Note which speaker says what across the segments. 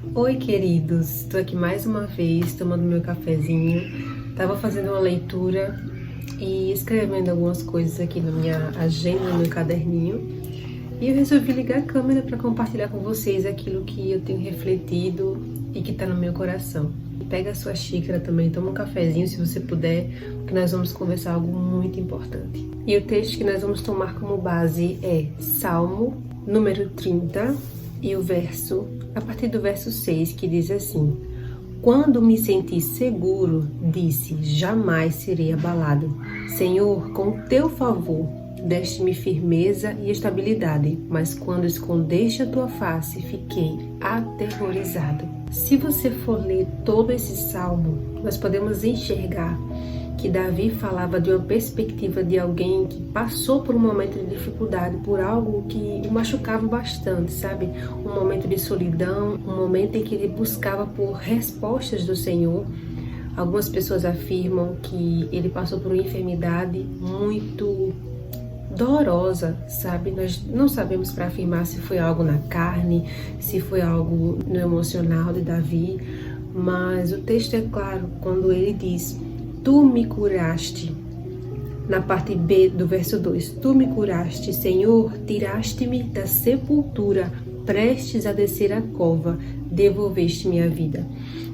Speaker 1: Oi, queridos! Estou aqui mais uma vez tomando meu cafezinho. Tava fazendo uma leitura e escrevendo algumas coisas aqui na minha agenda, no meu caderninho. E eu resolvi ligar a câmera para compartilhar com vocês aquilo que eu tenho refletido e que está no meu coração. Pega a sua xícara também, toma um cafezinho se você puder, porque nós vamos conversar algo muito importante. E o texto que nós vamos tomar como base é Salmo número 30 e a partir do verso 6, que diz assim: Quando me senti seguro, disse, jamais serei abalado. Senhor, com teu favor, deste-me firmeza e estabilidade, mas quando escondeste a tua face, fiquei aterrorizado. Se você for ler todo esse salmo, nós podemos enxergar que Davi falava de uma perspectiva de alguém que passou por um momento de dificuldade, por algo que o machucava bastante, sabe? Um momento de solidão, um momento em que ele buscava por respostas do Senhor. Algumas pessoas afirmam que ele passou por uma enfermidade muito dolorosa, sabe? Nós não sabemos para afirmar se foi algo na carne, se foi algo no emocional de Davi, mas o texto é claro quando ele diz: Tu me curaste. Na parte B do verso 2, Tu me curaste, Senhor, tiraste-me da sepultura, prestes a descer a cova, devolveste-me a vida.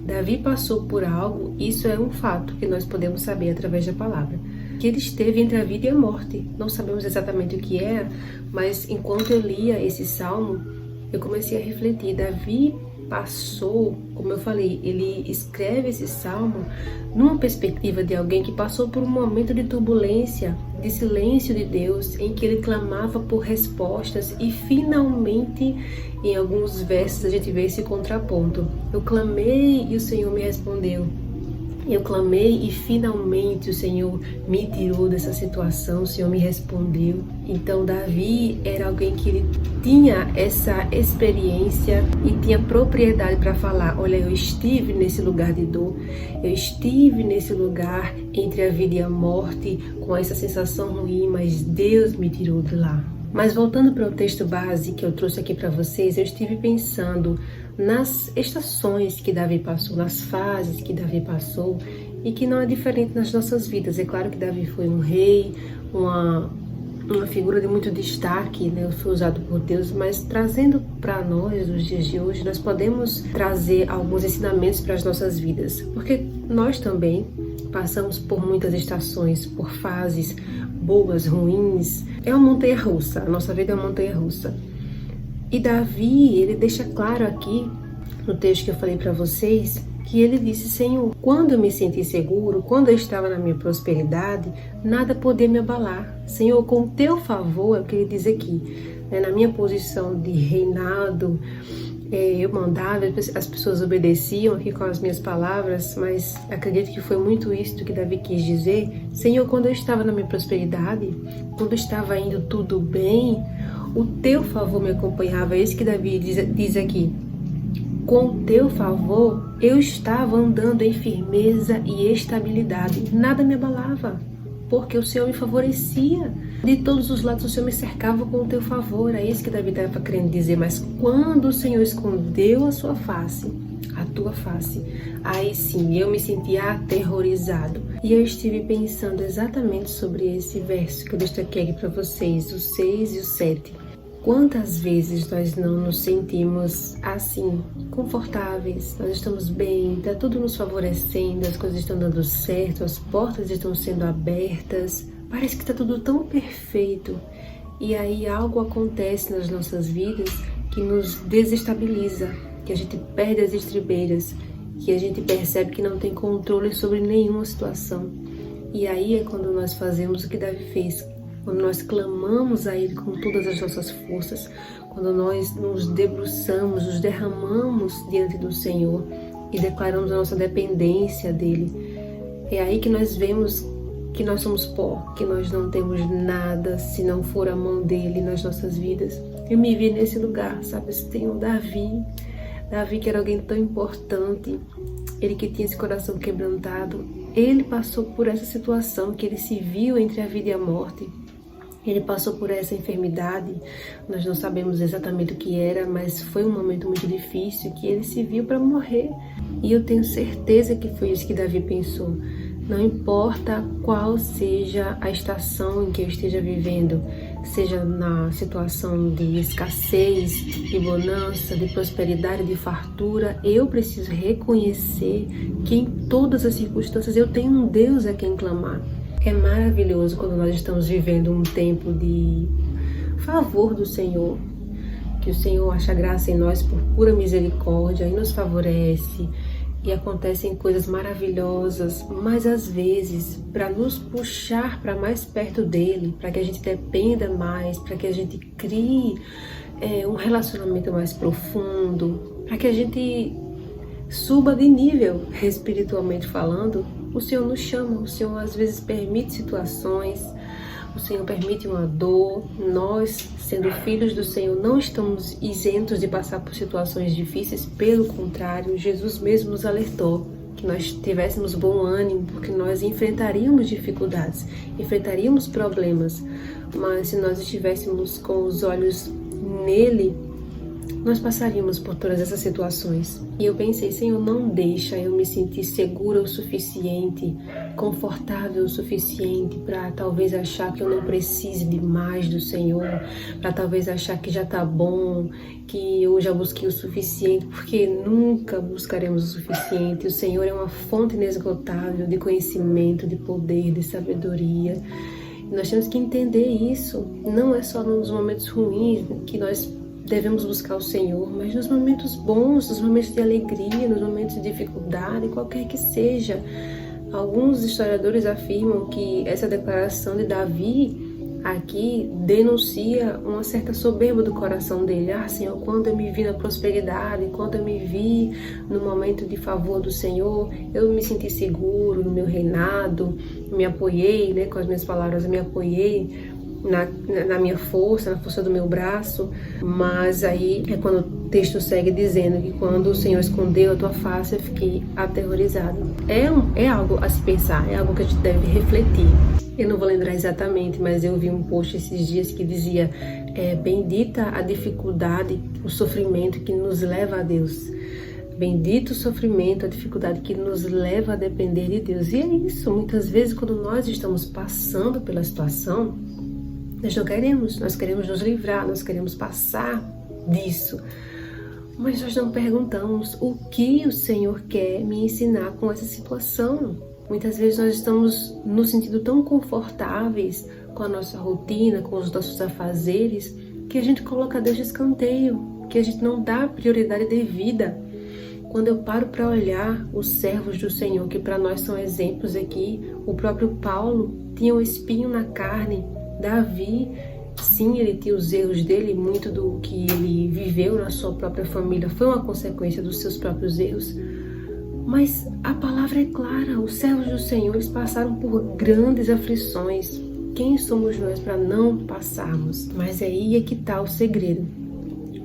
Speaker 1: Davi passou por algo, isso é um fato que nós podemos saber através da palavra, que ele esteve entre a vida e a morte. Não sabemos exatamente o que era, mas enquanto eu lia esse salmo, eu comecei a refletir. Davi passou, como eu falei, ele escreve esse salmo numa perspectiva de alguém que passou por um momento de turbulência, de silêncio de Deus, em que ele clamava por respostas e finalmente, em alguns versos, a gente vê esse contraponto. Eu clamei e o Senhor me respondeu. Eu clamei e finalmente o Senhor me tirou dessa situação, o Senhor me respondeu. Então Davi era alguém que ele tinha essa experiência e tinha propriedade para falar: olha, eu estive nesse lugar de dor, eu estive nesse lugar entre a vida e a morte, com essa sensação ruim, mas Deus me tirou de lá. Mas voltando para o texto base que eu trouxe aqui para vocês, eu estive pensando nas estações que Davi passou, nas fases que Davi passou, e que não é diferente nas nossas vidas. É claro que Davi foi um rei, uma figura de muito destaque, né? Foi usado por Deus, mas trazendo para nós, nos dias de hoje, nós podemos trazer alguns ensinamentos para as nossas vidas, porque nós também passamos por muitas estações, por fases boas, ruins. É uma montanha-russa, a nossa vida é uma montanha-russa. E Davi, ele deixa claro aqui, no texto que eu falei para vocês, que ele disse: Senhor, quando eu me senti seguro, quando eu estava na minha prosperidade, nada podia me abalar. Senhor, com teu favor, é o que ele diz aqui, né? Na minha posição de reinado, eu mandava, as pessoas obedeciam aqui com as minhas palavras, mas acredito que foi muito isso que Davi quis dizer. Senhor, quando eu estava na minha prosperidade, quando estava indo tudo bem, o teu favor me acompanhava. É isso que Davi diz aqui. Com teu favor, eu estava andando em firmeza e estabilidade. Nada me abalava, porque o Senhor me favorecia. De todos os lados o Senhor me cercava com o teu favor. É isso que Davi estava querendo dizer. Mas quando o Senhor escondeu a sua face, a tua face, aí sim eu me sentia aterrorizado. E eu estive pensando exatamente sobre esse verso que eu destaquei aqui para vocês, o 6 e o 7. Quantas vezes nós não nos sentimos assim, confortáveis, nós estamos bem, está tudo nos favorecendo, as coisas estão dando certo, as portas estão sendo abertas, parece que está tudo tão perfeito. E aí algo acontece nas nossas vidas que nos desestabiliza, que a gente perde as estribeiras, que a gente percebe que não tem controle sobre nenhuma situação. E aí é quando nós fazemos o que Davi fez, quando nós clamamos a Ele com todas as nossas forças, quando nós nos debruçamos, nos derramamos diante do Senhor e declaramos a nossa dependência dEle. É aí que nós vemos que nós somos pó, que nós não temos nada se não for a mão dEle nas nossas vidas. Eu me vi nesse lugar, sabe? Tem um Davi que era alguém tão importante, ele que tinha esse coração quebrantado, ele passou por essa situação que ele se viu entre a vida e a morte. Ele passou por essa enfermidade, nós não sabemos exatamente o que era, mas foi um momento muito difícil que ele se viu para morrer. E eu tenho certeza que foi isso que Davi pensou. Não importa qual seja a estação em que eu esteja vivendo, seja na situação de escassez, de bonança, de prosperidade, de fartura, eu preciso reconhecer que em todas as circunstâncias eu tenho um Deus a quem clamar. É maravilhoso quando nós estamos vivendo um tempo de favor do Senhor, que o Senhor acha graça em nós por pura misericórdia e nos favorece. E acontecem coisas maravilhosas, mas às vezes, para nos puxar para mais perto dele, para que a gente dependa mais, para que a gente crie um relacionamento mais profundo, para que a gente suba de nível, espiritualmente falando, o Senhor nos chama, o Senhor às vezes permite situações, o Senhor permite uma dor. Nós, sendo filhos do Senhor, não estamos isentos de passar por situações difíceis, pelo contrário, Jesus mesmo nos alertou que nós tivéssemos bom ânimo, porque nós enfrentaríamos dificuldades, enfrentaríamos problemas, mas se nós estivéssemos com os olhos nele, nós passaríamos por todas essas situações. E eu pensei, Senhor, não deixa eu me sentir segura o suficiente, confortável o suficiente para talvez achar que eu não precise de mais do Senhor, para talvez achar que já está bom, que eu já busquei o suficiente, porque nunca buscaremos o suficiente. O Senhor é uma fonte inesgotável de conhecimento, de poder, de sabedoria. Nós temos que entender isso. Não é só nos momentos ruins que nós devemos buscar o Senhor, mas nos momentos bons, nos momentos de alegria, nos momentos de dificuldade, qualquer que seja. Alguns historiadores afirmam que essa declaração de Davi aqui denuncia uma certa soberba do coração dele. Senhor, quando eu me vi na prosperidade, quando eu me vi no momento de favor do Senhor, eu me senti seguro no meu reinado, me apoiei, com as minhas palavras, eu me apoiei na minha força, na força do meu braço. Mas aí é quando o texto segue dizendo que quando o Senhor escondeu a tua face, eu fiquei aterrorizado. É algo a se pensar, é algo que a gente deve refletir. Eu não vou lembrar exatamente, mas eu vi um post esses dias que dizia: bendita a dificuldade, o sofrimento que nos leva a Deus. Bendito o sofrimento, a dificuldade que nos leva a depender de Deus. E é isso, muitas vezes quando nós estamos passando pela situação, nós queremos nos livrar, nós queremos passar disso. Mas nós não perguntamos o que o Senhor quer me ensinar com essa situação. Muitas vezes nós estamos nos sentindo tão confortáveis com a nossa rotina, com os nossos afazeres, que a gente coloca Deus de escanteio, que a gente não dá prioridade devida. Quando eu paro para olhar os servos do Senhor, que para nós são exemplos aqui, o próprio Paulo tinha um espinho na carne. Davi, sim, ele tinha os erros dele, muito do que ele viveu na sua própria família foi uma consequência dos seus próprios erros. Mas a palavra é clara, os servos do Senhor, eles passaram por grandes aflições. Quem somos nós para não passarmos? Mas aí é que está o segredo.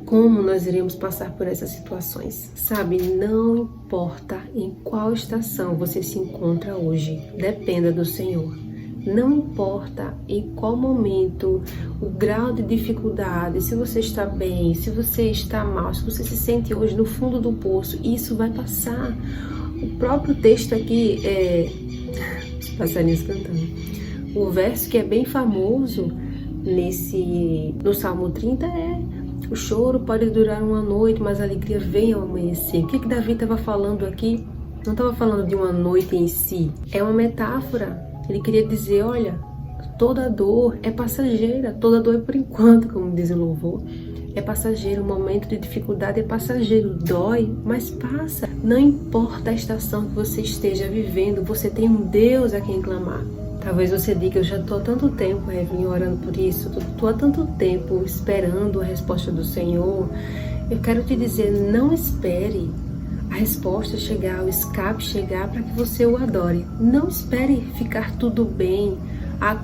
Speaker 1: Como nós iremos passar por essas situações? Sabe, não importa em qual estação você se encontra hoje, dependa do Senhor. Não importa em qual momento, o grau de dificuldade, se você está bem, se você está mal, se você se sente hoje no fundo do poço, isso vai passar. O próprio texto aqui os passarinhos cantando. O verso que é bem famoso no Salmo 30 o choro pode durar uma noite, mas a alegria vem ao amanhecer. O que Davi estava falando aqui? Não estava falando de uma noite em si, é uma metáfora. Ele queria dizer, olha, toda dor é passageira, toda dor é por enquanto, como diz o louvor. É passageiro, o momento de dificuldade é passageiro, dói, mas passa. Não importa a estação que você esteja vivendo, você tem um Deus a quem clamar. Talvez você diga, eu já estou há tanto tempo, Evelyn, orando por isso, estou há tanto tempo esperando a resposta do Senhor. Eu quero te dizer, não espere a resposta chegar, o escape chegar para que você o adore. Não espere ficar tudo bem.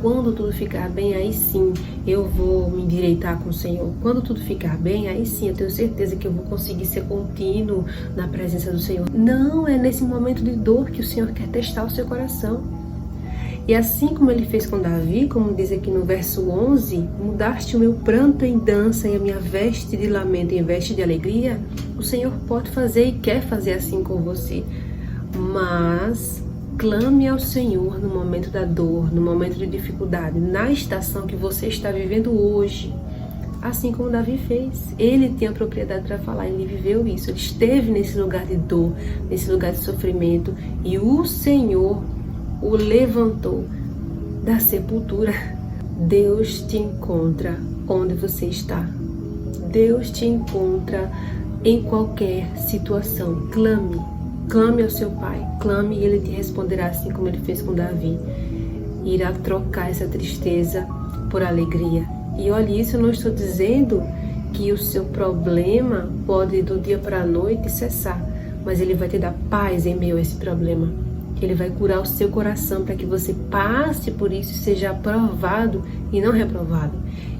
Speaker 1: Quando tudo ficar bem, aí sim eu vou me endireitar com o Senhor. Quando tudo ficar bem, aí sim eu tenho certeza que eu vou conseguir ser contínuo na presença do Senhor. Não é nesse momento de dor que o Senhor quer testar o seu coração. E assim como ele fez com Davi, como diz aqui no verso 11, mudaste o meu pranto em dança e a minha veste de lamento em veste de alegria, o Senhor pode fazer e quer fazer assim com você. Mas clame ao Senhor no momento da dor, no momento de dificuldade, na estação que você está vivendo hoje. Assim como Davi fez. Ele tinha propriedade para falar, ele viveu isso. Ele esteve nesse lugar de dor, nesse lugar de sofrimento, e o Senhor o levantou da sepultura. Deus te encontra onde você está. Deus te encontra em qualquer situação. Clame ao seu Pai. Clame e Ele te responderá assim como Ele fez com Davi. Irá trocar essa tristeza por alegria. E olha, isso eu não estou dizendo que o seu problema pode do dia para a noite cessar, mas Ele vai te dar paz em meio a esse problema. Ele vai curar o seu coração para que você passe por isso e seja aprovado e não reprovado.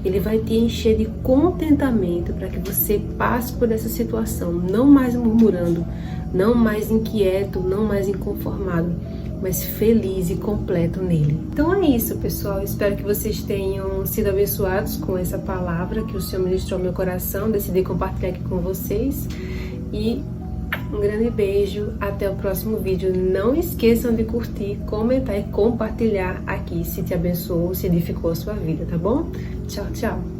Speaker 1: Ele vai te encher de contentamento para que você passe por essa situação, não mais murmurando, não mais inquieto, não mais inconformado, mas feliz e completo nele. Então é isso, pessoal. Espero que vocês tenham sido abençoados com essa palavra que o Senhor ministrou ao meu coração. Decidi compartilhar aqui com vocês. E um grande beijo. Até o próximo vídeo. Não esqueçam de curtir, comentar e compartilhar aqui se te abençoou, se edificou a sua vida, tá bom? Tchau, tchau.